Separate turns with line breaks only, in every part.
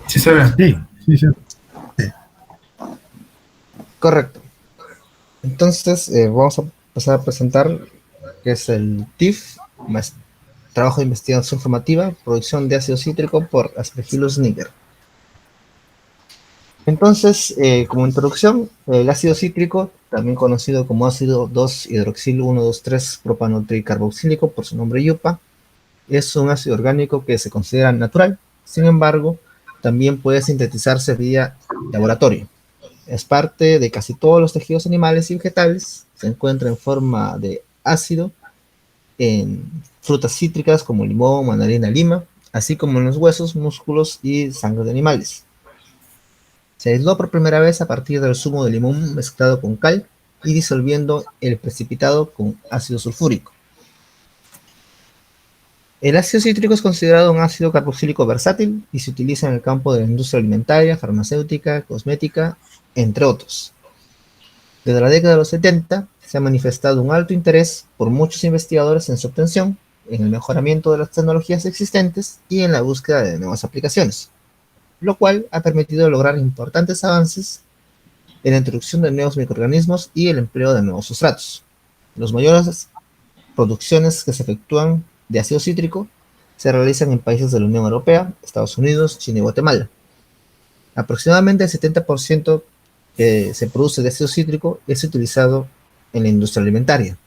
Sí se ve.
Sí, sí, sí.
Correcto. Entonces, vamos a pasar a presentar que es el TIF, Trabajo de Investigación Formativa, Producción de Ácido Cítrico por Aspergillus niger. Entonces, como introducción, el ácido cítrico, también conocido como ácido 2-hidroxil-1,2,3-propanotricarboxílico por su nombre IUPA, es un ácido orgánico que se considera natural. Sin embargo, también puede sintetizarse vía laboratorio. Es parte de casi todos los tejidos animales y vegetales. Se encuentra en forma de ácido en frutas cítricas como limón, mandarina, lima, así como en los huesos, músculos y sangre de animales. Se aisló por primera vez a partir del zumo de limón mezclado con cal y disolviendo el precipitado con ácido sulfúrico. El ácido cítrico es considerado un ácido carboxílico versátil y se utiliza en el campo de la industria alimentaria, farmacéutica, cosmética, entre otros. Desde la década de los 70 se ha manifestado un alto interés por muchos investigadores en su obtención, en el mejoramiento de las tecnologías existentes y en la búsqueda de nuevas aplicaciones, lo cual ha permitido lograr importantes avances en la introducción de nuevos microorganismos y el empleo de nuevos sustratos. Las mayores producciones que se efectúan de ácido cítrico se realizan en países de la Unión Europea, Estados Unidos, China y Guatemala. Aproximadamente el 70% que se produce de ácido cítrico es utilizado en la industria alimentaria.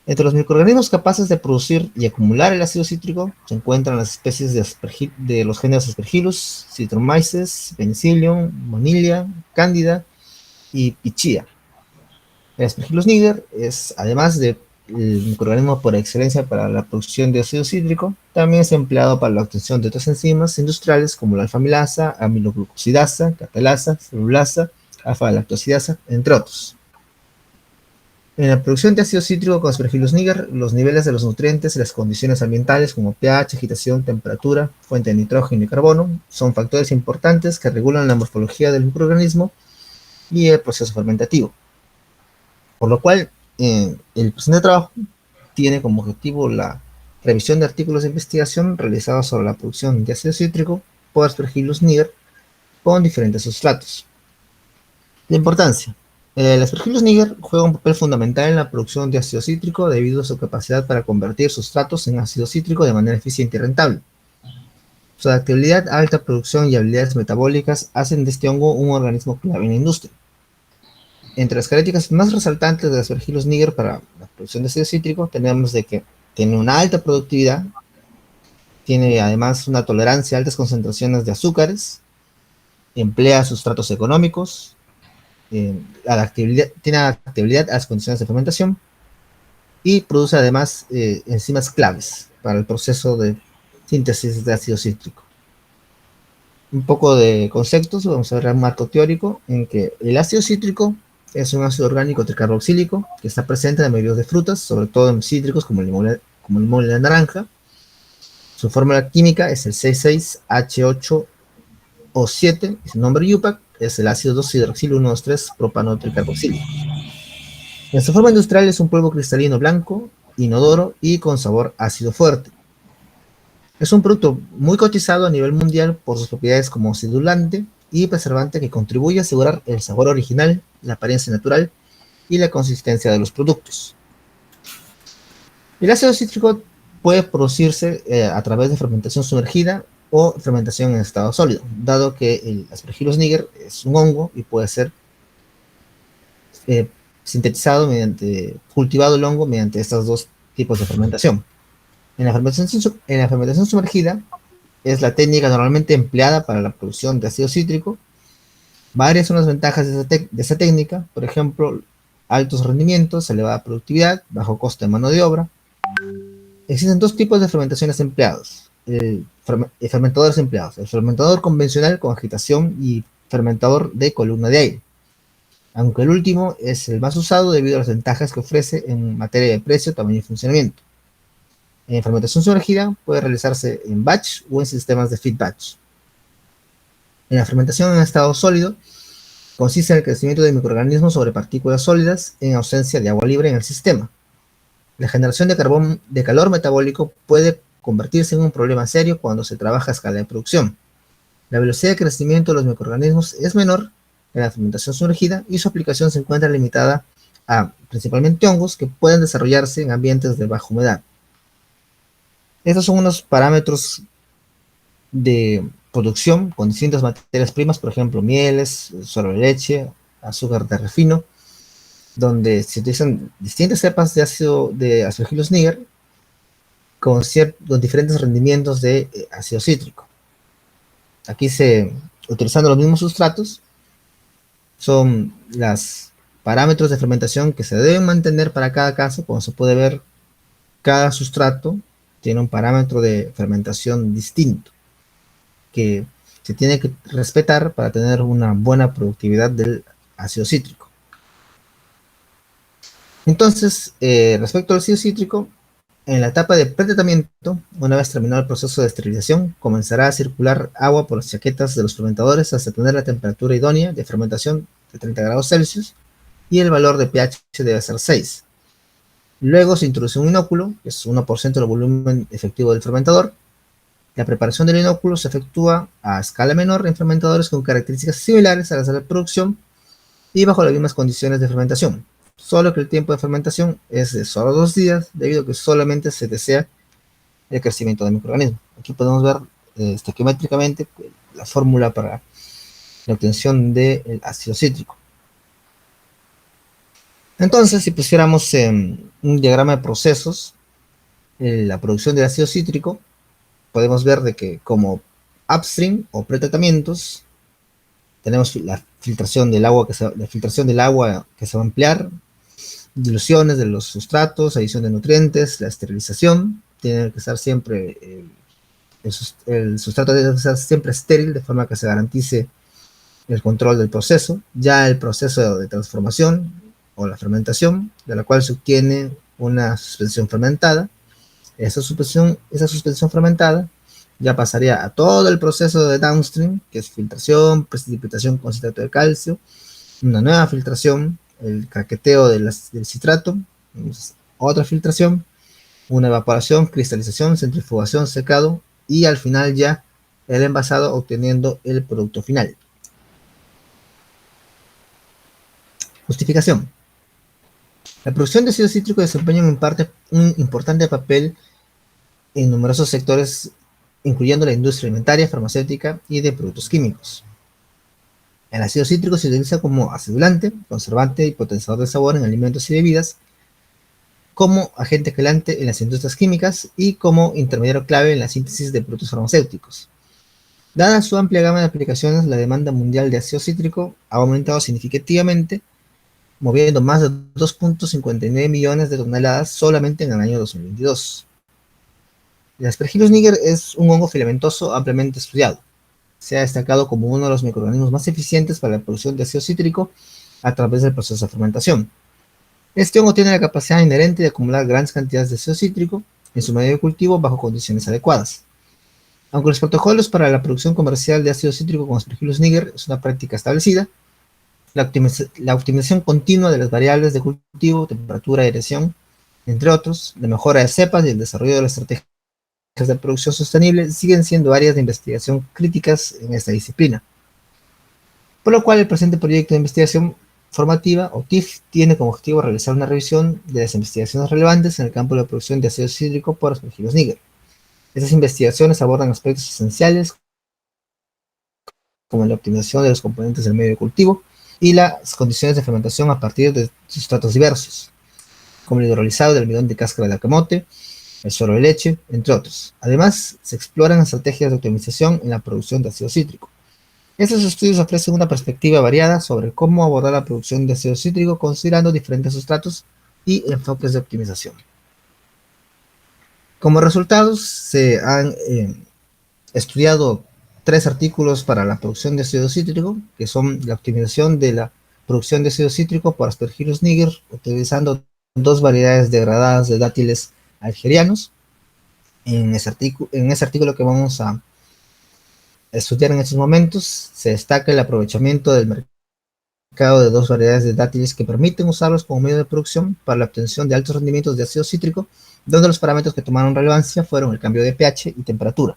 Entre los microorganismos capaces de producir y acumular el ácido cítrico se encuentran las especies de los géneros Aspergillus, Citromyces, Penicillium, Monilla, Cándida y Pichia. El Aspergillus niger es, además de el microorganismo por excelencia para la producción de ácido cítrico, también es empleado para la obtención de otras enzimas industriales como la alfa-amilasa, amiloglucosidasa, catalasa, celulasa, alfa-lactosidasa, entre otros. En la producción de ácido cítrico con Aspergillus niger, los niveles de los nutrientes y las condiciones ambientales como pH, agitación, temperatura, fuente de nitrógeno y carbono son factores importantes que regulan la morfología del microorganismo y el proceso fermentativo. Por lo cual, el presente trabajo tiene como objetivo la revisión de artículos de investigación realizados sobre la producción de ácido cítrico por Aspergillus niger con diferentes sustratos. La importancia. El Aspergillus niger juega un papel fundamental en la producción de ácido cítrico debido a su capacidad para convertir sustratos en ácido cítrico de manera eficiente y rentable. Su adaptabilidad, alta producción y habilidades metabólicas hacen de este hongo un organismo clave en la industria. Entre las características más resaltantes de Aspergillus niger para la producción de ácido cítrico tenemos de que tiene una alta productividad, tiene además una tolerancia a altas concentraciones de azúcares, emplea sustratos económicos, tiene adaptabilidad a las condiciones de fermentación y produce además enzimas claves para el proceso de síntesis de ácido cítrico. Un poco de conceptos, vamos a ver un marco teórico en que el ácido cítrico es un ácido orgánico tricarboxílico que está presente en la mayoría de frutas, sobre todo en cítricos como el limón y la naranja. Su fórmula química es el C6H8O7, y su nombre IUPAC es el ácido 2-hidroxil-1,2,3-propanotricarboxílico. En su forma industrial es un polvo cristalino blanco, inodoro y con sabor ácido fuerte. Es un producto muy cotizado a nivel mundial por sus propiedades como sedulante y preservante que contribuye a asegurar el sabor original, la apariencia natural y la consistencia de los productos. El ácido cítrico puede producirse a través de fermentación sumergida o fermentación en estado sólido, dado que el Aspergillus niger es un hongo y puede ser sintetizado cultivado el hongo mediante estos dos tipos de fermentación. En la fermentación sumergida es la técnica normalmente empleada para la producción de ácido cítrico. Varias son las ventajas de esta técnica, por ejemplo, altos rendimientos, elevada productividad, bajo costo de mano de obra. Existen dos tipos de fermentaciones empleados, fermentadores empleados, el fermentador convencional con agitación y fermentador de columna de aire, aunque el último es el más usado debido a las ventajas que ofrece en materia de precio, tamaño y funcionamiento. En fermentación sumergida puede realizarse en batch o en sistemas de feed batch. En la fermentación en estado sólido consiste en el crecimiento de microorganismos sobre partículas sólidas en ausencia de agua libre en el sistema. La generación de calor metabólico puede convertirse en un problema serio cuando se trabaja a escala de producción. La velocidad de crecimiento de los microorganismos es menor en la fermentación sumergida y su aplicación se encuentra limitada a principalmente hongos que pueden desarrollarse en ambientes de baja humedad. Estos son unos parámetros de producción con distintas materias primas, por ejemplo, mieles, suero de leche, azúcar de refino, donde se utilizan distintas cepas de ácido de Aspergillus niger con diferentes rendimientos de ácido cítrico. Aquí utilizando los mismos sustratos, son los parámetros de fermentación que se deben mantener para cada caso. Como se puede ver, cada sustrato tiene un parámetro de fermentación distinto que se tiene que respetar para tener una buena productividad del ácido cítrico. Entonces, respecto al ácido cítrico, en la etapa de pretratamiento, una vez terminado el proceso de esterilización, comenzará a circular agua por las chaquetas de los fermentadores hasta tener la temperatura idónea de fermentación de 30 grados Celsius y el valor de pH debe ser 6. Luego se introduce un inóculo, que es 1% del volumen efectivo del fermentador. La preparación del inóculo se efectúa a escala menor en fermentadores con características similares a las de la producción y bajo las mismas condiciones de fermentación, solo que el tiempo de fermentación es de solo 2 días, debido a que solamente se desea el crecimiento del microorganismo. Aquí podemos ver estequiométricamente la fórmula para la obtención del ácido cítrico. Entonces, si pusiéramos un diagrama de procesos, la producción del ácido cítrico, podemos ver de que como upstream o pretratamientos, tenemos la filtración del agua que se va a emplear, diluciones de los sustratos, adición de nutrientes, la esterilización. Tiene que estar siempre, el sustrato debe estar siempre estéril, de forma que se garantice el control del proceso. Ya el proceso de transformación o la fermentación, de la cual se obtiene una suspensión fermentada. Esa suspensión fermentada ya pasaría a todo el proceso de downstream, que es filtración, precipitación con citrato de calcio, una nueva filtración, el craqueteo del citrato, otra filtración, una evaporación, cristalización, centrifugación, secado, y al final ya el envasado obteniendo el producto final. Justificación. La producción de ácido cítrico desempeña en parte un importante papel en numerosos sectores, incluyendo la industria alimentaria, farmacéutica y de productos químicos. El ácido cítrico se utiliza como acidulante, conservante y potenciador de sabor en alimentos y bebidas, como agente quelante en las industrias químicas y como intermediario clave en la síntesis de productos farmacéuticos. Dada su amplia gama de aplicaciones, la demanda mundial de ácido cítrico ha aumentado significativamente, moviendo más de 2.59 millones de toneladas solamente en el año 2022. El Aspergillus niger es un hongo filamentoso ampliamente estudiado. Se ha destacado como uno de los microorganismos más eficientes para la producción de ácido cítrico a través del proceso de fermentación. Este hongo tiene la capacidad inherente de acumular grandes cantidades de ácido cítrico en su medio de cultivo bajo condiciones adecuadas. Aunque los protocolos para la producción comercial de ácido cítrico con Aspergillus niger es una práctica establecida, la optimización continua de las variables de cultivo, temperatura, aireación, entre otros, la mejora de cepas y el desarrollo de las estrategias de producción sostenible siguen siendo áreas de investigación críticas en esta disciplina. Por lo cual, el presente proyecto de investigación formativa, o TIF, tiene como objetivo realizar una revisión de las investigaciones relevantes en el campo de la producción de ácido cítrico por Aspergillus niger. Estas investigaciones abordan aspectos esenciales como la optimización de los componentes del medio de cultivo y las condiciones de fermentación a partir de sustratos diversos, como el hidrolizado del almidón de cáscara de camote, el suero de leche, entre otros. Además, se exploran estrategias de optimización en la producción de ácido cítrico. Estos estudios ofrecen una perspectiva variada sobre cómo abordar la producción de ácido cítrico considerando diferentes sustratos y enfoques de optimización. Como resultados, se han estudiado 3 artículos para la producción de ácido cítrico, que son la optimización de la producción de ácido cítrico por Aspergillus niger, utilizando 2 variedades degradadas de dátiles algerianos. En ese artículo que vamos a estudiar en estos momentos, se destaca el aprovechamiento del mercado de 2 variedades de dátiles que permiten usarlos como medio de producción para la obtención de altos rendimientos de ácido cítrico, donde los parámetros que tomaron relevancia fueron el cambio de pH y temperatura.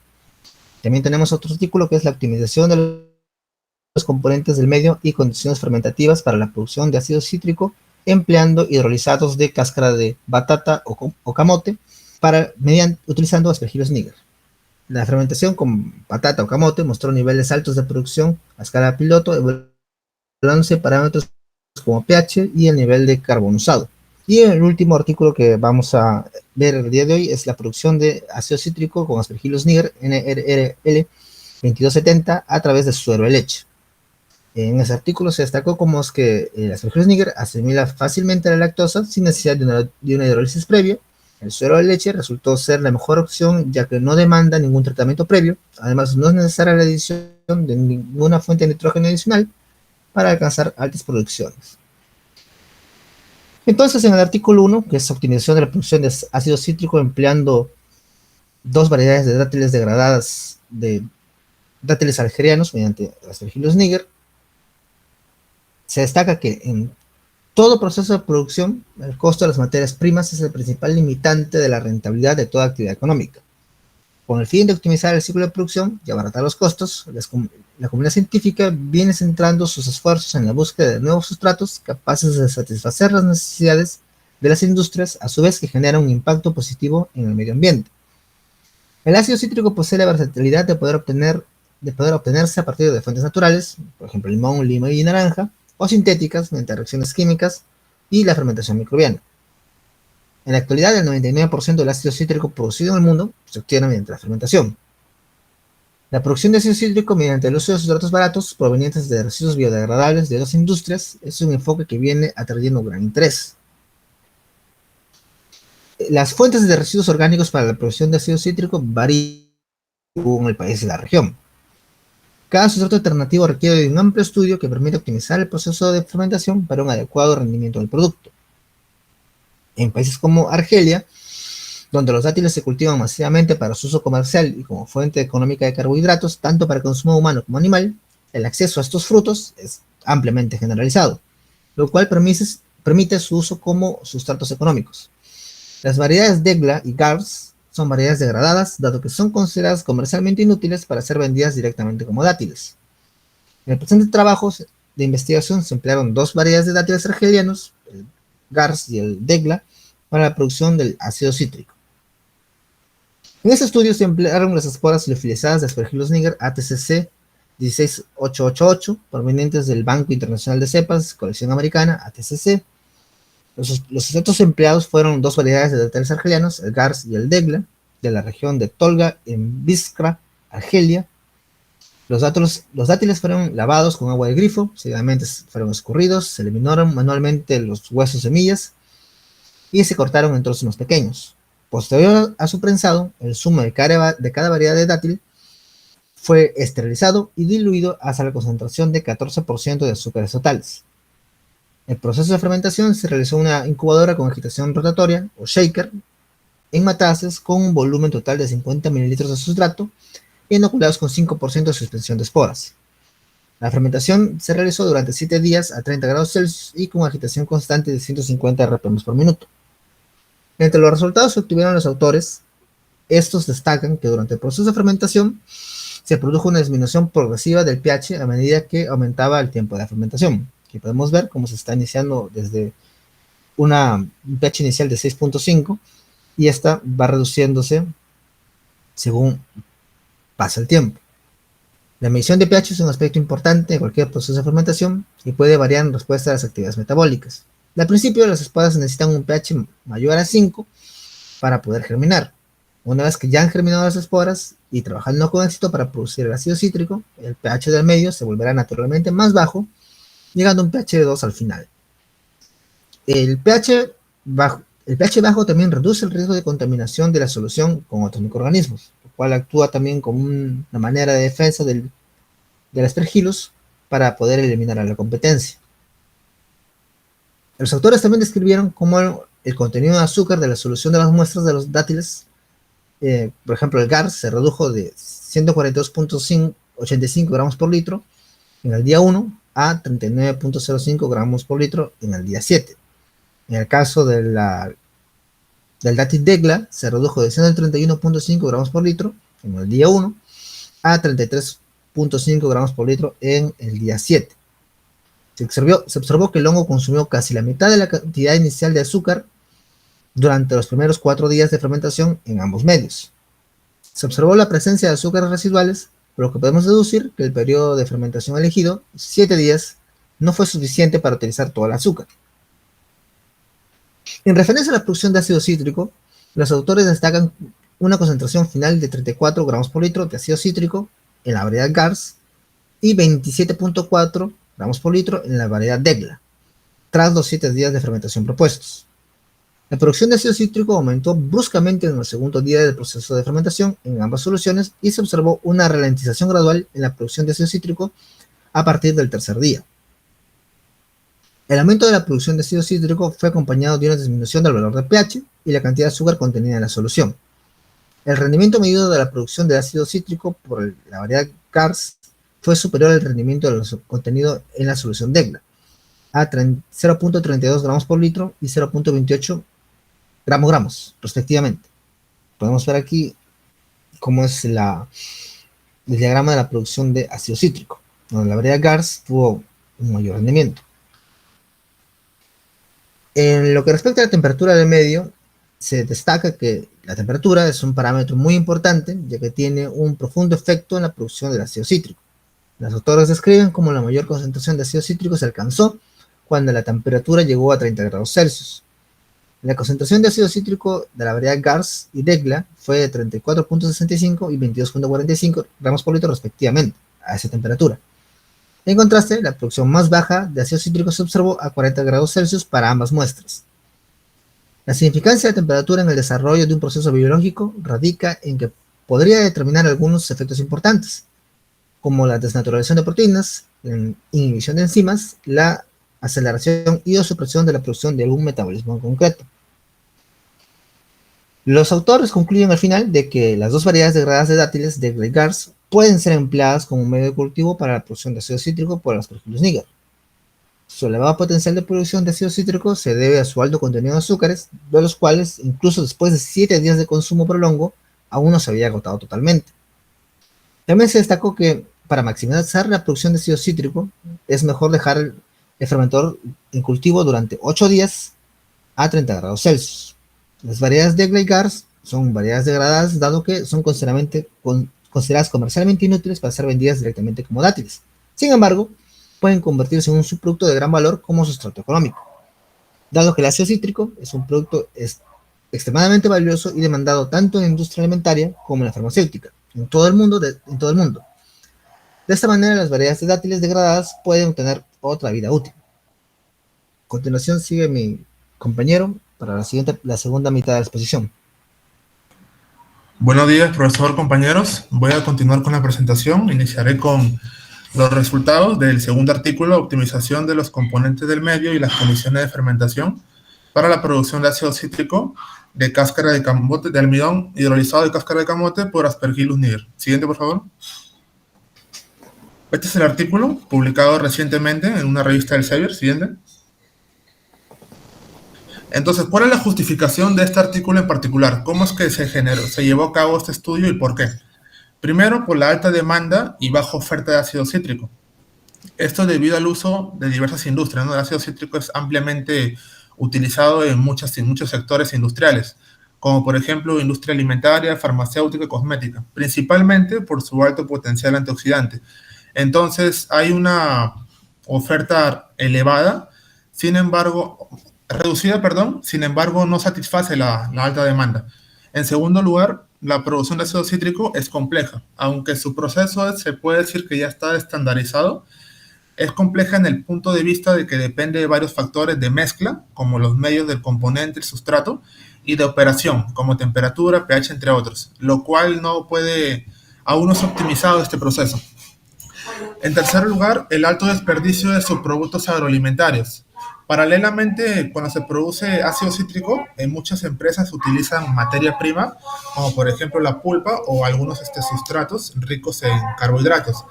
También tenemos otro artículo que es la optimización de los componentes del medio y condiciones fermentativas para la producción de ácido cítrico empleando hidrolizados de cáscara de batata o camote utilizando aspergillus niger. La fermentación con patata o camote mostró niveles altos de producción a escala piloto, evaluándose parámetros como pH y el nivel de carbono usado. Y el último artículo que vamos a ver el día de hoy es la producción de ácido cítrico con aspergillus niger NRL 2270 a través de suero de leche. En ese artículo se destacó como es que el aspergillus niger asimila fácilmente la lactosa sin necesidad de una hidrólisis previa. El suero de leche resultó ser la mejor opción ya que no demanda ningún tratamiento previo. Además, no es necesaria la adición de ninguna fuente de nitrógeno adicional para alcanzar altas producciones. Entonces, en el artículo 1, que es optimización de la producción de ácido cítrico empleando dos variedades de dátiles degradadas de dátiles algerianos mediante aspergillus niger, se destaca que en todo proceso de producción, el costo de las materias primas es el principal limitante de la rentabilidad de toda actividad económica. Con el fin de optimizar el ciclo de producción y abaratar los costos, la comunidad científica viene centrando sus esfuerzos en la búsqueda de nuevos sustratos capaces de satisfacer las necesidades de las industrias, a su vez que generan un impacto positivo en el medio ambiente. El ácido cítrico posee la versatilidad de poder obtenerse a partir de fuentes naturales, por ejemplo limón, lima y naranja, o sintéticas mediante reacciones químicas y la fermentación microbiana. En la actualidad, el 99% del ácido cítrico producido en el mundo se obtiene mediante la fermentación. La producción de ácido cítrico mediante el uso de sustratos baratos provenientes de residuos biodegradables de otras industrias es un enfoque que viene atrayendo gran interés. Las fuentes de residuos orgánicos para la producción de ácido cítrico varían según el país y la región. Cada sustrato alternativo requiere de un amplio estudio que permite optimizar el proceso de fermentación para un adecuado rendimiento del producto. En países como Argelia, donde los dátiles se cultivan masivamente para su uso comercial y como fuente económica de carbohidratos, tanto para consumo humano como animal, el acceso a estos frutos es ampliamente generalizado, lo cual permite su uso como sustratos económicos. Las variedades Degla y Gars son variedades degradadas, dado que son consideradas comercialmente inútiles para ser vendidas directamente como dátiles. En el presente trabajo de investigación se emplearon dos variedades de dátiles argelianos, el Gars y el Degla, para la producción del ácido cítrico. En este estudio se emplearon las esporas liofilizadas de Aspergillus niger ATCC 16888, provenientes del Banco Internacional de Cepas, colección americana, ATCC. Los sustratos empleados fueron dos variedades de dátiles argelianos, el Gars y el Degla, de la región de Tolga, en Biskra, Argelia. Los dátiles fueron lavados con agua de grifo, seguidamente fueron escurridos, se eliminaron manualmente los huesos semillas y se cortaron en trozos más pequeños. Posterior a su prensado, el zumo de cada variedad de dátil fue esterilizado y diluido hasta la concentración de 14% de azúcares totales. El proceso de fermentación se realizó en una incubadora con agitación rotatoria o shaker en mataces con un volumen total de 50 mililitros de sustrato y inoculados con 5% de suspensión de esporas. La fermentación se realizó durante 7 días a 30 grados Celsius y con agitación constante de 150 rpm por minuto. Entre los resultados que obtuvieron los autores, estos destacan que durante el proceso de fermentación se produjo una disminución progresiva del pH a medida que aumentaba el tiempo de la fermentación. Aquí podemos ver cómo se está iniciando desde un pH inicial de 6.5 y esta va reduciéndose según pasa el tiempo. La medición de pH es un aspecto importante en cualquier proceso de fermentación y puede variar en respuesta a las actividades metabólicas. Al principio, las esporas necesitan un pH mayor a 5 para poder germinar. Una vez que ya han germinado las esporas y trabajando con éxito para producir el ácido cítrico, el pH del medio se volverá naturalmente más bajo, llegando a un pH de 2 al final. El pH bajo también reduce el riesgo de contaminación de la solución con otros microorganismos, lo cual actúa también como una manera de defensa del Aspergillus para poder eliminar a la competencia. Los autores también describieron cómo el contenido de azúcar de la solución de las muestras de los dátiles, por ejemplo el GAR, se redujo de 142.85 gramos por litro en el día 1 a 39.05 gramos por litro en el día 7. En el caso del dátil Degla, se redujo de 131.5 gramos por litro en el día 1 a 33.5 gramos por litro en el día 7. Se observó que el hongo consumió casi la mitad de la cantidad inicial de azúcar durante los primeros 4 días de fermentación en ambos medios. Se observó la presencia de azúcares residuales, por lo que podemos deducir que el periodo de fermentación elegido, 7 días, no fue suficiente para utilizar todo el azúcar. En referencia a la producción de ácido cítrico, los autores destacan una concentración final de 34 gramos por litro de ácido cítrico en la variedad GARS y 27.4 gramos por litro en la variedad DEGLA, tras los 7 días de fermentación propuestos. La producción de ácido cítrico aumentó bruscamente en el segundo día del proceso de fermentación en ambas soluciones y se observó una ralentización gradual en la producción de ácido cítrico a partir del tercer día. El aumento de la producción de ácido cítrico fue acompañado de una disminución del valor de pH y la cantidad de azúcar contenida en la solución. El rendimiento medido de la producción de ácido cítrico por la variedad GARS fue superior al rendimiento de contenido en la solución DEGLA, a 0.32 gramos por litro y 0.28 gramos, respectivamente. Podemos ver aquí cómo es el diagrama de la producción de ácido cítrico, donde la variedad GARS tuvo un mayor rendimiento. En lo que respecta a la temperatura del medio, se destaca que la temperatura es un parámetro muy importante, ya que tiene un profundo efecto en la producción del ácido cítrico. Los autores describen cómo la mayor concentración de ácido cítrico se alcanzó cuando la temperatura llegó a 30 grados Celsius. La concentración de ácido cítrico de la variedad GARS y DEGLA fue de 34.65 y 22.45 gramos por litro respectivamente, a esa temperatura. En contraste, la producción más baja de ácido cítrico se observó a 40 grados Celsius para ambas muestras. La significancia de temperatura en el desarrollo de un proceso biológico radica en que podría determinar algunos efectos importantes, como la desnaturalización de proteínas, la inhibición de enzimas, la aceleración y o supresión de la producción de algún metabolismo en concreto. Los autores concluyen al final de que las dos variedades degradadas de dátiles de GARS pueden ser empleadas como medio de cultivo para la producción de ácido cítrico por las Aspergillus niger. Su elevado potencial de producción de ácido cítrico se debe a su alto contenido de azúcares, de los cuales, incluso después de 7 días de consumo prolongo, aún no se había agotado totalmente. También se destacó que para maximizar la producción de ácido cítrico, es mejor dejar el fermentador en cultivo durante 8 días a 30 grados Celsius. Las variedades de GARS son variedades degradadas, dado que son consideradas comercialmente inútiles para ser vendidas directamente como dátiles. Sin embargo, pueden convertirse en un subproducto de gran valor como sustrato económico, dado que el ácido cítrico es un producto extremadamente valioso y demandado tanto en la industria alimentaria como en la farmacéutica, en todo el mundo. De esta manera, las variedades de dátiles degradadas pueden tener otra vida útil. A continuación sigue mi compañero para la segunda mitad de la exposición.
Buenos días, profesor, compañeros. Voy a continuar con la presentación. Iniciaré con los resultados del segundo artículo, optimización de los componentes del medio y las condiciones de fermentación para la producción de ácido cítrico de cáscara de camote, de almidón hidrolizado de cáscara de camote por Aspergillus niger. Siguiente, por favor. Este es el artículo publicado recientemente en una revista del Elsevier. Siguiente. Entonces, ¿cuál es la justificación de este artículo en particular? ¿Cómo es que se llevó a cabo este estudio y por qué? Primero, por la alta demanda y baja oferta de ácido cítrico. Esto debido al uso de diversas industrias, ¿no? El ácido cítrico es ampliamente utilizado en muchos sectores industriales, como por ejemplo industria alimentaria, farmacéutica y cosmética, principalmente por su alto potencial antioxidante. Entonces, hay una oferta elevada, reducida, sin embargo, no satisface la alta demanda. En segundo lugar, la producción de ácido cítrico es compleja. Aunque su proceso se puede decir que ya está estandarizado, es compleja en el punto de vista de que depende de varios factores de mezcla, como los medios del componente, el sustrato, y de operación, como temperatura, pH, entre otros, lo cual aún no es optimizado este proceso. En tercer lugar, el alto desperdicio de subproductos agroalimentarios. Paralelamente, cuando se produce ácido cítrico, en muchas empresas utilizan materia prima, como por ejemplo la pulpa o algunos sustratos ricos en carbohidratos.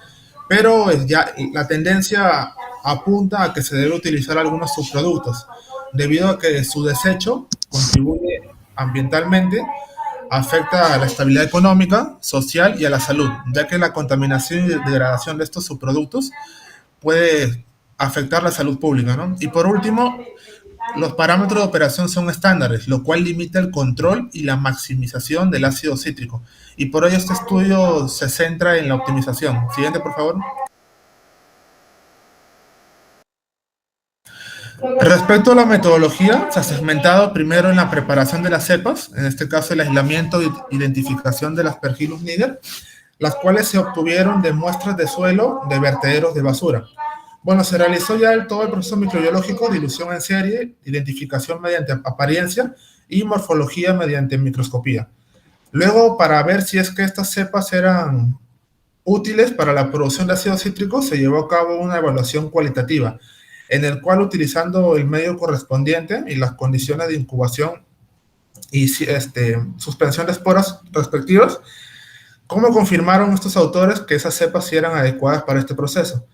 Pero ya la tendencia apunta a que se debe utilizar algunos subproductos, debido a que su desecho contribuye ambientalmente afecta a la estabilidad económica, social y a la salud, ya que la contaminación y degradación de estos subproductos puede afectar la salud pública, ¿no? Y por último, los parámetros de operación son estándares, lo cual limita el control y la maximización del ácido cítrico. Y por ello este estudio se centra en la optimización. Siguiente, por favor. Respecto a la metodología, se ha segmentado primero en la preparación de las cepas, en este caso el aislamiento e identificación de las Aspergillus niger, las cuales se obtuvieron de muestras de suelo de vertederos de basura. Bueno, se realizó ya todo el proceso microbiológico, dilución en serie, identificación mediante apariencia y morfología mediante microscopía. Luego, para ver si es que estas cepas eran útiles para la producción de ácido cítrico, se llevó a cabo una evaluación cualitativa, en el cual, utilizando el medio correspondiente y las condiciones de incubación y suspensión de esporas respectivas, ¿cómo confirmaron estos autores que esas cepas sí eran adecuadas para este proceso?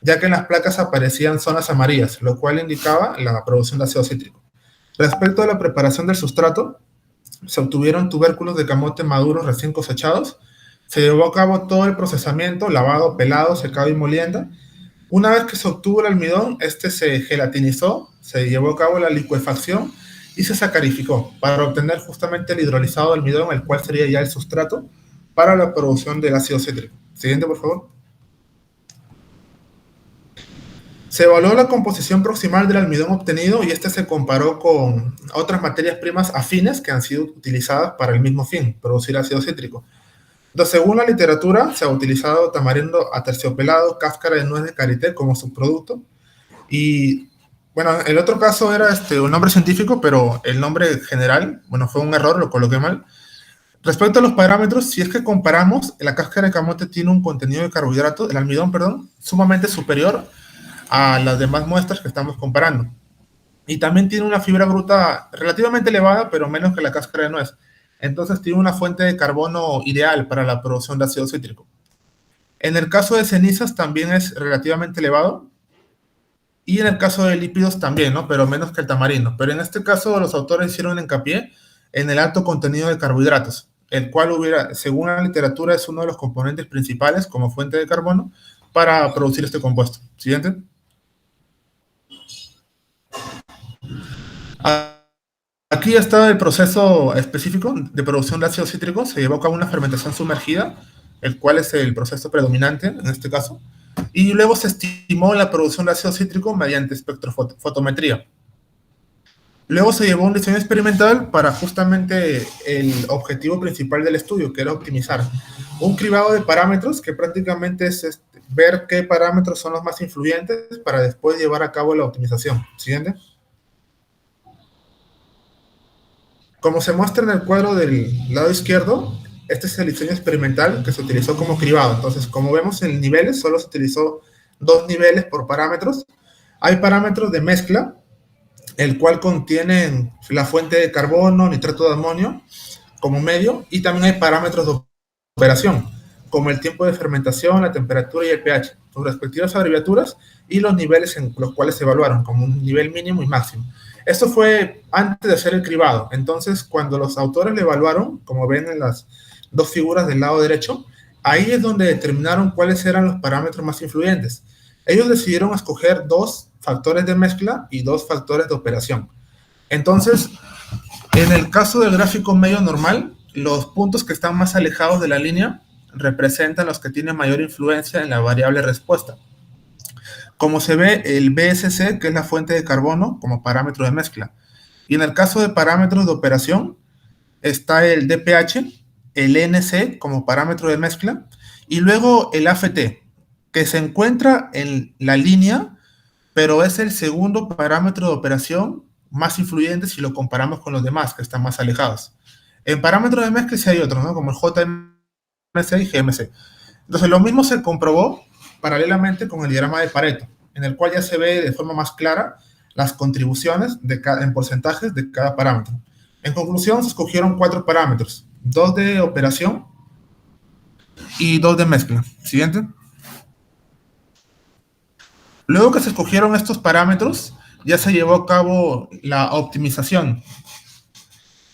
Ya que en las placas aparecían zonas amarillas, lo cual indicaba la producción de ácido cítrico. Respecto a la preparación del sustrato, se obtuvieron tubérculos de camote maduros recién cosechados, se llevó a cabo todo el procesamiento, lavado, pelado, secado y molienda. Una vez que se obtuvo el almidón, este se gelatinizó, se llevó a cabo la licuefacción y se sacarificó para obtener justamente el hidrolizado de almidón, el cual sería ya el sustrato para la producción del ácido cítrico. Siguiente, por favor. Se evaluó la composición proximal del almidón obtenido y este se comparó con otras materias primas afines que han sido utilizadas para el mismo fin, producir ácido cítrico. Entonces, según la literatura, se ha utilizado tamarindo aterciopelado, cáscara de nuez de karité como subproducto. Y, bueno, el otro caso era un nombre científico, pero el nombre general, bueno, fue un error, lo coloqué mal. Respecto a los parámetros, si es que comparamos, la cáscara de camote tiene un contenido de carbohidratos, el almidón, perdón, sumamente superior a las demás muestras que estamos comparando. Y también tiene una fibra bruta relativamente elevada, pero menos que la cáscara de nuez. Entonces tiene una fuente de carbono ideal para la producción de ácido cítrico. En el caso de cenizas también es relativamente elevado. Y en el caso de lípidos también, ¿no? Pero menos que el tamarindo. Pero en este caso los autores hicieron hincapié en el alto contenido de carbohidratos, el cual según la literatura, es uno de los componentes principales como fuente de carbono para producir este compuesto. Siguiente. Aquí está el proceso específico de producción de ácido cítrico. Se llevó a cabo una fermentación sumergida, el cual es el proceso predominante en este caso, y luego se estimó la producción de ácido cítrico mediante espectrofotometría. Luego se llevó un diseño experimental para justamente el objetivo principal del estudio, que era optimizar un cribado de parámetros, que prácticamente es ver qué parámetros son los más influyentes para después llevar a cabo la optimización. Siguiente. Como se muestra en el cuadro del lado izquierdo, este es el diseño experimental que se utilizó como cribado. Entonces, como vemos en niveles, solo se utilizó 2 niveles por parámetros. Hay parámetros de mezcla, el cual contienen la fuente de carbono, nitrato de amonio como medio, y también hay parámetros de operación, como el tiempo de fermentación, la temperatura y el pH, sus respectivas abreviaturas y los niveles en los cuales se evaluaron, como un nivel mínimo y máximo. Esto fue antes de hacer el cribado. Entonces, cuando los autores lo evaluaron, como ven en las dos figuras del lado derecho, ahí es donde determinaron cuáles eran los parámetros más influyentes. Ellos decidieron escoger 2 factores de mezcla y 2 factores de operación. Entonces, en el caso del gráfico medio normal, los puntos que están más alejados de la línea representan los que tienen mayor influencia en la variable respuesta. Como se ve, el BSC, que es la fuente de carbono, como parámetro de mezcla. Y en el caso de parámetros de operación, está el DPH, el NC como parámetro de mezcla, y luego el AFT, que se encuentra en la línea, pero es el segundo parámetro de operación más influyente si lo comparamos con los demás, que están más alejados. En parámetros de mezcla sí hay otros, ¿no? Como el JMC y GMC. Entonces, lo mismo se comprobó paralelamente con el diagrama de Pareto, en el cual ya se ve de forma más clara las contribuciones en porcentajes de cada parámetro. En conclusión, se escogieron 4 parámetros, 2 de operación y 2 de mezcla. Siguiente. Luego que se escogieron estos parámetros, ya se llevó a cabo la optimización.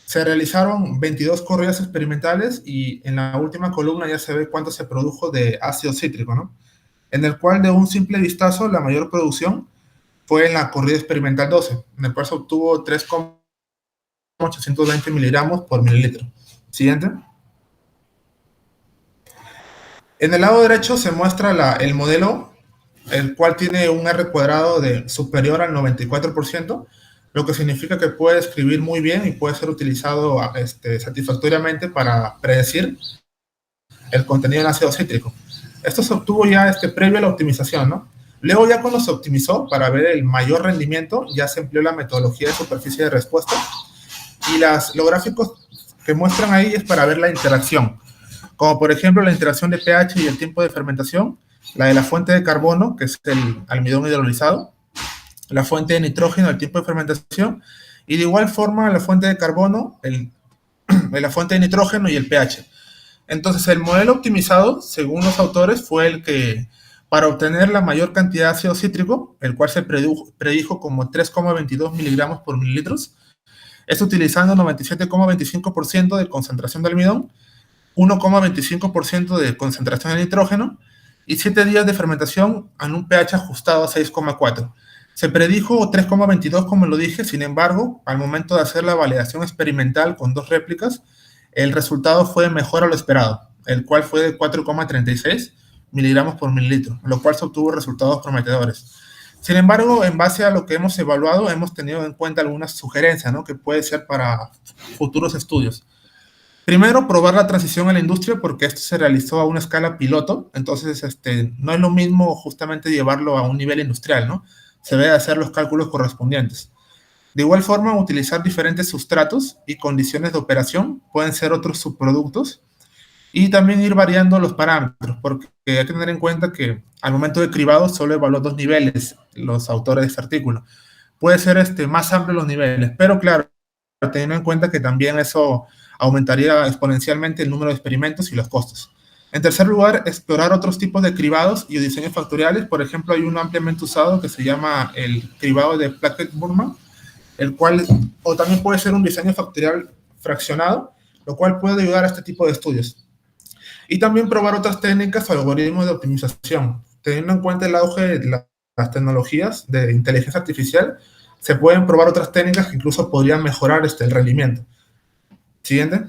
Se realizaron 22 corridas experimentales y en la última columna ya se ve cuánto se produjo de ácido cítrico, ¿no? En el cual de un simple vistazo la mayor producción fue en la corrida experimental 12, en el cual se obtuvo 3,820 miligramos por mililitro. Siguiente. En el lado derecho se muestra el modelo, el cual tiene un R cuadrado superior al 94%, lo que significa que puede escribir muy bien y puede ser utilizado satisfactoriamente para predecir el contenido en ácido cítrico. Esto se obtuvo ya previo a la optimización, ¿no? Luego ya cuando se optimizó para ver el mayor rendimiento, ya se empleó la metodología de superficie de respuesta y los gráficos que muestran ahí es para ver la interacción, como por ejemplo la interacción de pH y el tiempo de fermentación, la de la fuente de carbono, que es el almidón hidrolizado, la fuente de nitrógeno, el tiempo de fermentación, y de igual forma la fuente de carbono, la fuente de nitrógeno y el pH. Entonces el modelo optimizado, según los autores, fue el que, para obtener la mayor cantidad de ácido cítrico, el cual se predijo como 3,22 miligramos por mililitros, es utilizando 97,25% de concentración de almidón, 1,25% de concentración de nitrógeno y 7 días de fermentación en un pH ajustado a 6,4. Se predijo 3,22 como lo dije, sin embargo, al momento de hacer la validación experimental con 2 réplicas, el resultado fue mejor a lo esperado, el cual fue de 4,36 miligramos por mililitro, lo cual se obtuvo resultados prometedores. Sin embargo, en base a lo que hemos evaluado, hemos tenido en cuenta algunas sugerencias, ¿no?, que puede ser para futuros estudios. Primero, probar la transición a la industria, porque esto se realizó a una escala piloto, entonces no es lo mismo justamente llevarlo a un nivel industrial, ¿no? Se debe hacer los cálculos correspondientes. De igual forma, utilizar diferentes sustratos y condiciones de operación, pueden ser otros subproductos, y también ir variando los parámetros, porque hay que tener en cuenta que al momento de cribado solo evaluó 2 niveles los autores de este artículo. Puede ser más amplio los niveles, pero claro, teniendo en cuenta que también eso aumentaría exponencialmente el número de experimentos y los costos. En tercer lugar, explorar otros tipos de cribados y diseños factoriales. Por ejemplo, hay uno ampliamente usado que se llama el cribado de Plackett-Burman, el cual, o también puede ser un diseño factorial fraccionado, lo cual puede ayudar a este tipo de estudios. Y también probar otras técnicas o algoritmos de optimización. Teniendo en cuenta el auge de las tecnologías de inteligencia artificial, se pueden probar otras técnicas que incluso podrían mejorar el rendimiento. Siguiente.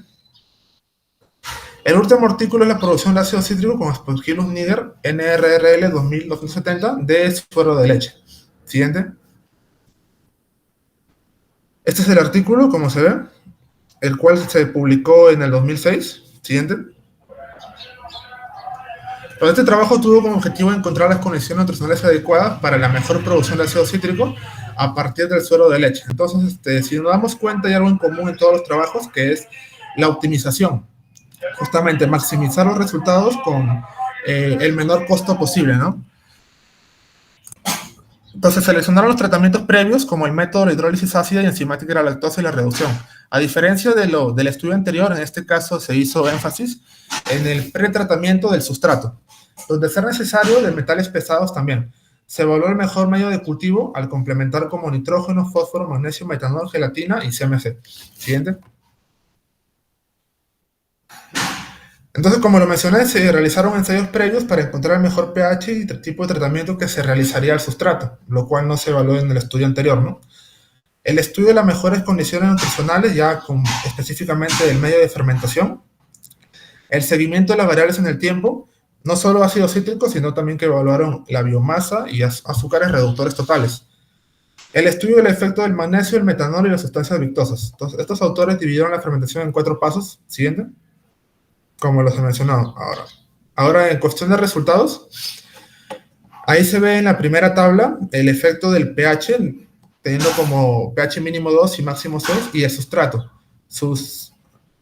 El último artículo es la producción de ácido cítrico con Aspergillus niger NRRL 2270 de suero de leche. Siguiente. Este es el artículo, como se ve, el cual se publicó en el 2006. Siguiente. Pero este trabajo tuvo como objetivo encontrar las condiciones nutricionales adecuadas para la mejor producción de ácido cítrico a partir del suero de leche. Entonces, si nos damos cuenta, hay algo en común en todos los trabajos, que es la optimización. Justamente maximizar los resultados con el menor costo posible, ¿no? Entonces, seleccionaron los tratamientos previos, como el método de hidrólisis ácida y enzimática de la lactosa y la reducción. A diferencia del estudio anterior, en este caso se hizo énfasis en el pretratamiento del sustrato, donde ser necesario de metales pesados también. Se evaluó el mejor medio de cultivo al complementar como nitrógeno, fósforo, magnesio, metanol, gelatina y CMC. Siguiente. Entonces, como lo mencioné, se realizaron ensayos previos para encontrar el mejor pH y tipo de tratamiento que se realizaría al sustrato, lo cual no se evaluó en el estudio anterior, ¿no? El estudio de las mejores condiciones nutricionales, ya específicamente del medio de fermentación. El seguimiento de las variables en el tiempo, no solo ácido cítrico, sino también que evaluaron la biomasa y azúcares reductores totales. El estudio del efecto del magnesio, el metanol y las sustancias victosas. Entonces, estos autores dividieron la fermentación en 4 pasos. Siguiente. Como los he mencionado ahora. Ahora, en cuestión de resultados, ahí se ve en la primera tabla el efecto del pH, teniendo como pH mínimo 2 y máximo 6, y el sustrato.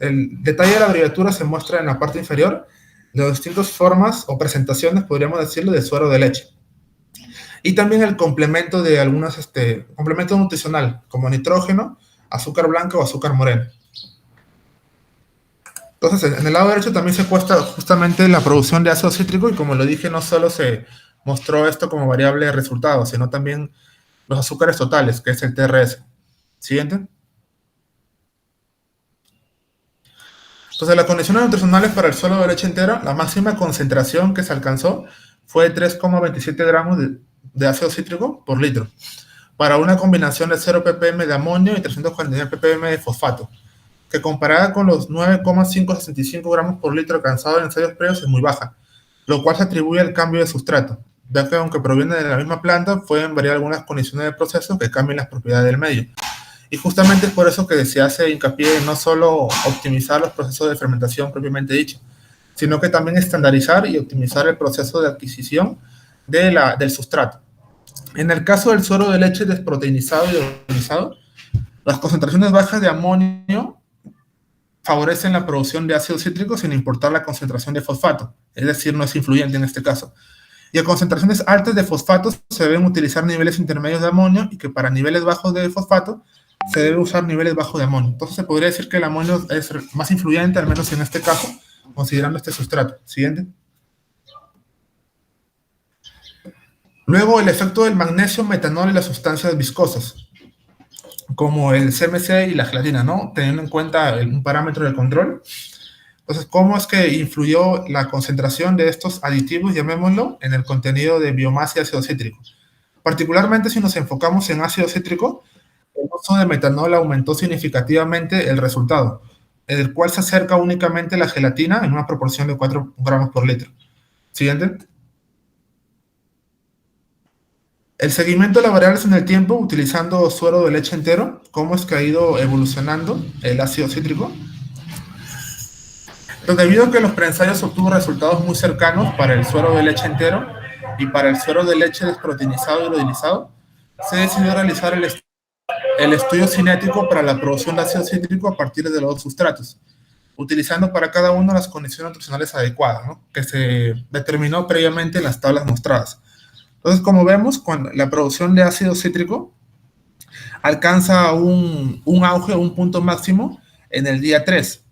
El detalle de la abreviatura se muestra en la parte inferior, de las distintas formas o presentaciones, podríamos decirlo, de suero de leche. Y también el complemento de complemento nutricional, como nitrógeno, azúcar blanca o azúcar morena. Entonces, en el lado derecho también se muestra justamente la producción de ácido cítrico y, como lo dije, no solo se mostró esto como variable de resultados, sino también los azúcares totales, que es el TRS. Siguiente. Entonces, las condiciones nutricionales para el suero de leche entera, la máxima concentración que se alcanzó fue de 3,27 gramos de ácido cítrico por litro, para una combinación de 0 ppm de amonio y 349 ppm de fosfato, que comparada con los 9,565 gramos por litro alcanzados en ensayos previos es muy baja, lo cual se atribuye al cambio de sustrato, ya que aunque proviene de la misma planta, pueden variar algunas condiciones de proceso que cambien las propiedades del medio. Y justamente es por eso que se hace hincapié en no solo optimizar los procesos de fermentación propiamente dicho, sino que también estandarizar y optimizar el proceso de adquisición del sustrato. En el caso del suero de leche desproteinizado y hidrolizado, las concentraciones bajas de amonio favorecen la producción de ácido cítrico sin importar la concentración de fosfato, es decir, no es influyente en este caso. Y a concentraciones altas de fosfatos se deben utilizar niveles intermedios de amonio y que para niveles bajos de fosfato se debe usar niveles bajos de amonio. Entonces se podría decir que el amonio es más influyente, al menos en este caso, considerando este sustrato. Siguiente. Luego, el efecto del magnesio, metanol y las sustancias viscosas, como el CMC y la gelatina, ¿no? Teniendo en cuenta un parámetro de control. Entonces, ¿cómo es que influyó la concentración de estos aditivos, llamémoslo, en el contenido de biomasa y ácido cítrico? Particularmente si nos enfocamos en ácido cítrico, el uso de metanol aumentó significativamente el resultado, en el cual se acerca únicamente la gelatina en una proporción de 4 gramos por litro. Siguiente. El seguimiento de las variables en el tiempo utilizando suero de leche entero, cómo es que ha ido evolucionando el ácido cítrico. Entonces, debido a que los preensayos obtuvo resultados muy cercanos para el suero de leche entero y para el suero de leche desproteinizado y hidrolizado, se decidió realizar el estudio cinético para la producción de ácido cítrico a partir de los dos sustratos, utilizando para cada uno las condiciones nutricionales adecuadas, ¿no?, que se determinó previamente en las tablas mostradas. Entonces, como vemos, cuando la producción de ácido cítrico alcanza un auge, un punto máximo en el día 3,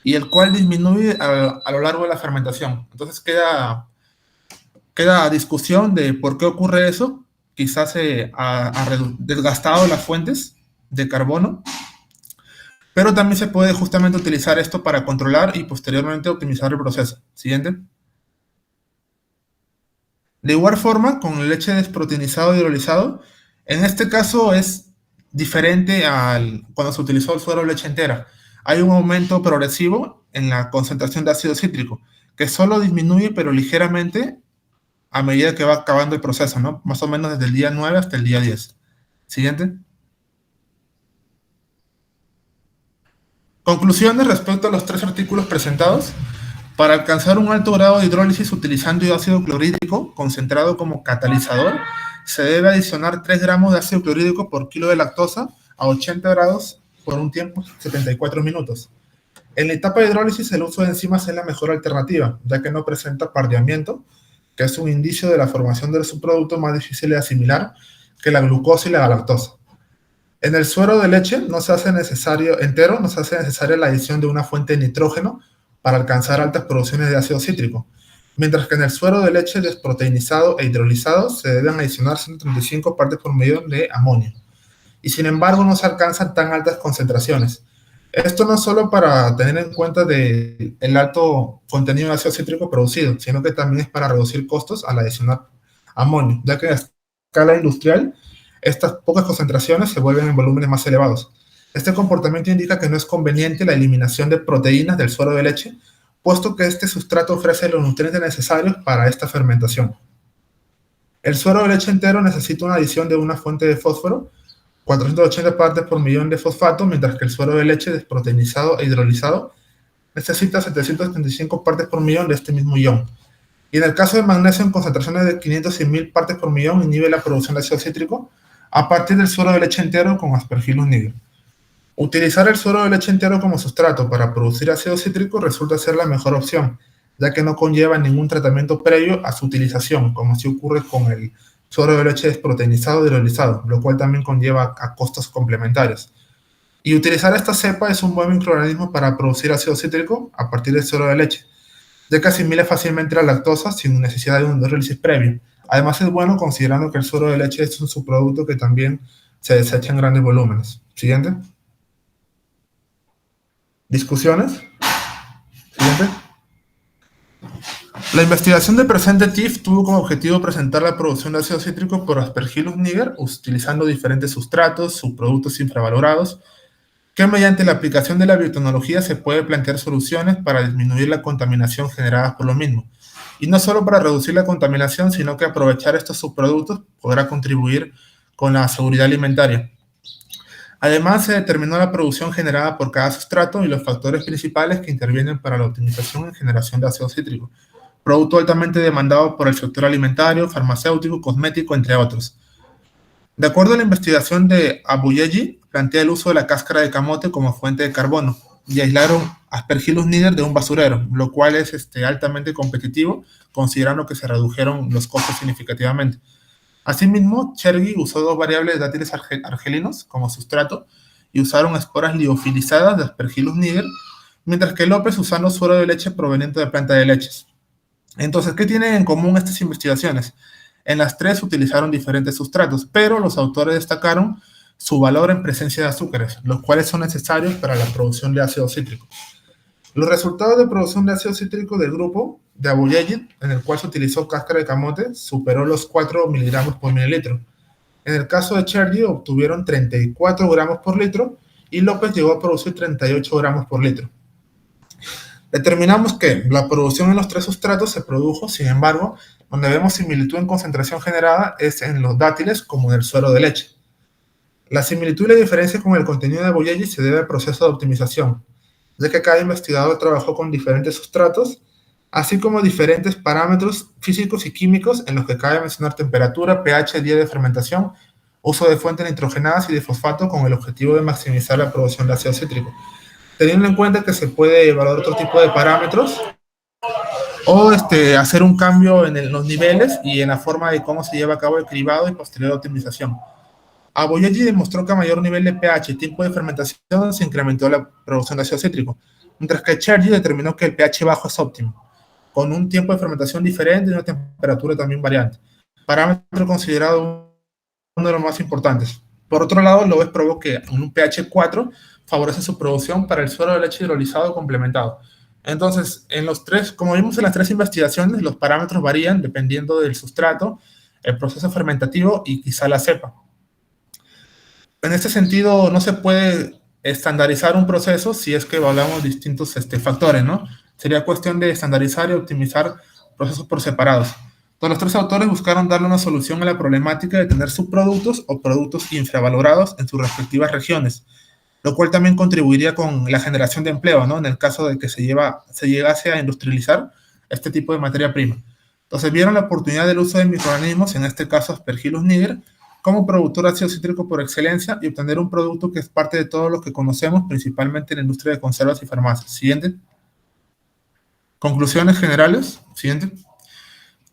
y el cual disminuye a lo largo de la fermentación. Entonces queda a discusión de por qué ocurre eso. Quizás se ha desgastado las fuentes de carbono, pero también se puede justamente utilizar esto para controlar y posteriormente optimizar el proceso. Siguiente. De igual forma, con leche desproteinizado y hidrolizado, en este caso es diferente al cuando se utilizó el suero de leche entera. Hay un aumento progresivo en la concentración de ácido cítrico, que solo disminuye, pero ligeramente, a medida que va acabando el proceso, ¿no? Más o menos desde el día 9 hasta el día 10. Siguiente. Conclusiones respecto a los 3 artículos presentados. Para alcanzar un alto grado de hidrólisis utilizando ácido clorhídrico concentrado como catalizador, se debe adicionar 3 gramos de ácido clorhídrico por kilo de lactosa a 80 grados por un tiempo de 74 minutos. En la etapa de hidrólisis, el uso de enzimas es la mejor alternativa, ya que no presenta pardeamiento, que es un indicio de la formación del subproducto más difícil de asimilar que la glucosa y la galactosa. En el suero de leche no se hace necesaria la adición de una fuente de nitrógeno para alcanzar altas producciones de ácido cítrico, mientras que en el suero de leche desproteinizado e hidrolizado se deben adicionar 135 partes por millón de amonio, y sin embargo no se alcanzan tan altas concentraciones. Esto no solo para tener en cuenta el alto contenido de ácido cítrico producido, sino que también es para reducir costos al adicionar amonio, ya que a escala industrial estas pocas concentraciones se vuelven en volúmenes más elevados. Este comportamiento indica que no es conveniente la eliminación de proteínas del suero de leche, puesto que este sustrato ofrece los nutrientes necesarios para esta fermentación. El suero de leche entero necesita una adición de una fuente de fósforo, 480 partes por millón de fosfato, mientras que el suero de leche desproteinizado e hidrolizado necesita 775 partes por millón de este mismo ion. Y en el caso del magnesio, en concentraciones de 500 y 1000 partes por millón, inhibe la producción de ácido cítrico a partir del suero de leche entero con aspergillus niger. Utilizar el suero de leche entero como sustrato para producir ácido cítrico resulta ser la mejor opción, ya que no conlleva ningún tratamiento previo a su utilización, como si ocurre con el suero de leche desproteinizado y hidrolizado, lo cual también conlleva a costos complementarios. Y utilizar esta cepa es un buen microorganismo para producir ácido cítrico a partir del suero de leche, ya que asimila fácilmente la lactosa sin necesidad de un hidrólisis previo. Además es bueno considerando que el suero de leche es un subproducto que también se desecha en grandes volúmenes. Siguiente. ¿Discusiones? La investigación de presente TIFF tuvo como objetivo presentar la producción de ácido cítrico por Aspergillus niger utilizando diferentes sustratos, subproductos infravalorados, que mediante la aplicación de la biotecnología se puede plantear soluciones para disminuir la contaminación generada por lo mismo. Y no solo para reducir la contaminación, sino que aprovechar estos subproductos podrá contribuir con la seguridad alimentaria. Además, se determinó la producción generada por cada sustrato y los factores principales que intervienen para la optimización en generación de ácido cítrico, producto altamente demandado por el sector alimentario, farmacéutico, cosmético, entre otros. De acuerdo a la investigación de Abuyegi, plantea el uso de la cáscara de camote como fuente de carbono y aislaron Aspergillus niger de un basurero, lo cual es altamente competitivo, considerando que se redujeron los costos significativamente. Asimismo, Chergy usó dos variables de dátiles argelinos como sustrato y usaron esporas liofilizadas de Aspergillus niger, mientras que López usando suero de leche proveniente de planta de leches. Entonces, ¿qué tienen en común estas investigaciones? En las tres utilizaron diferentes sustratos, pero los autores destacaron su valor en presencia de azúcares, los cuales son necesarios para la producción de ácido cítrico. Los resultados de producción de ácido cítrico del grupo de Abuyegi, en el cual se utilizó cáscara de camote, superó los 4 miligramos por mililitro. En el caso de Chergy obtuvieron 34 gramos por litro y López llegó a producir 38 gramos por litro. Determinamos que la producción en los tres sustratos se produjo, sin embargo, donde vemos similitud en concentración generada es en los dátiles como en el suero de leche. La similitud y la diferencia con el contenido de Abuyegi se debe al proceso de optimización, ya que cada investigador trabajó con diferentes sustratos, así como diferentes parámetros físicos y químicos en los que cabe mencionar temperatura, pH, día de fermentación, uso de fuentes nitrogenadas y de fosfato con el objetivo de maximizar la producción de ácido cítrico, teniendo en cuenta que se puede evaluar otro tipo de parámetros o hacer un cambio en los niveles y en la forma de cómo se lleva a cabo el cribado y posterior optimización. Abuyegi demostró que a mayor nivel de pH y tiempo de fermentación se incrementó la producción de ácido cítrico, mientras que Chergy determinó que el pH bajo es óptimo, con un tiempo de fermentación diferente y una temperatura también variante, parámetro considerado uno de los más importantes. Por otro lado, López probó que un pH 4 favorece su producción para el suero de leche hidrolizado complementado. Entonces, en los tres, como vimos en las tres investigaciones, los parámetros varían dependiendo del sustrato, el proceso fermentativo y quizá la cepa. En este sentido, no se puede estandarizar un proceso si es que evaluamos distintos factores, ¿no? Sería cuestión de estandarizar y optimizar procesos por separados. Entonces, los tres autores buscaron darle una solución a la problemática de tener subproductos o productos infravalorados en sus respectivas regiones, lo cual también contribuiría con la generación de empleo, ¿no? En el caso de que se llegase a industrializar este tipo de materia prima. Entonces, vieron la oportunidad del uso de microorganismos, en este caso Aspergillus niger, como productor de ácido cítrico por excelencia y obtener un producto que es parte de todo lo que conocemos, principalmente en la industria de conservas y farmacias. Siguiente. Conclusiones generales. Siguiente.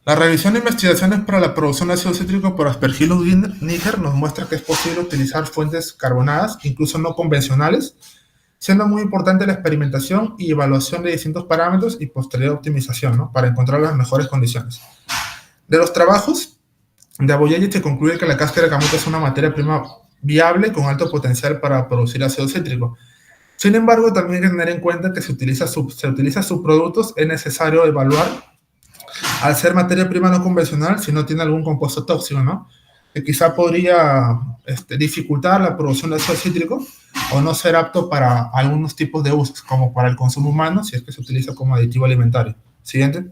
La revisión de investigaciones para la producción de ácido cítrico por Aspergillus niger nos muestra que es posible utilizar fuentes carbonadas, incluso no convencionales, siendo muy importante la experimentación y evaluación de distintos parámetros y posterior optimización, ¿no? Para encontrar las mejores condiciones. De los trabajos de Abuyegi se concluye que la cáscara de camote es una materia prima viable con alto potencial para producir ácido cítrico. Sin embargo, también hay que tener en cuenta que se utiliza subproductos, es necesario evaluar, al ser materia prima no convencional, si no tiene algún compuesto tóxico, ¿no? Que quizá podría dificultar la producción de ácido cítrico o no ser apto para algunos tipos de usos, como para el consumo humano, si es que se utiliza como aditivo alimentario. Siguiente.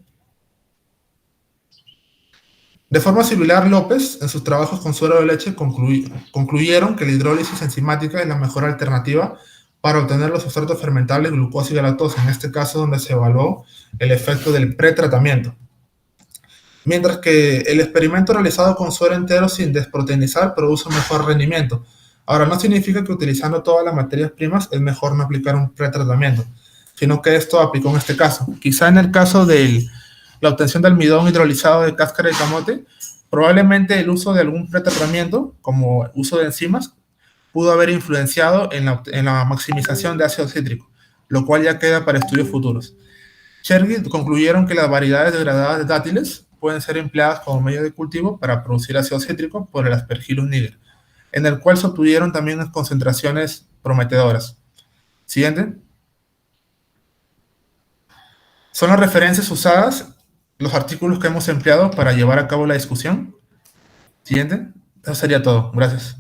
De forma similar, López, en sus trabajos con suero de leche, concluyeron que la hidrólisis enzimática es la mejor alternativa para obtener los sustratos fermentables glucosa y galactosa, en este caso donde se evaluó el efecto del pretratamiento. Mientras que el experimento realizado con suero entero sin desproteinizar produce un mejor rendimiento. Ahora, no significa que utilizando todas las materias primas es mejor no aplicar un pretratamiento, sino que esto aplicó en este caso. Quizá en el caso de la obtención de almidón hidrolizado de cáscara de camote, probablemente el uso de algún pretratamiento, como uso de enzimas, pudo haber influenciado en la maximización de ácido cítrico, lo cual ya queda para estudios futuros. Chergy concluyeron que las variedades degradadas de dátiles pueden ser empleadas como medio de cultivo para producir ácido cítrico por el Aspergillus niger, en el cual se obtuvieron también concentraciones prometedoras. Siguiente. Son las referencias usadas los artículos que hemos empleado para llevar a cabo la discusión. Siguiente. Eso sería todo. Gracias.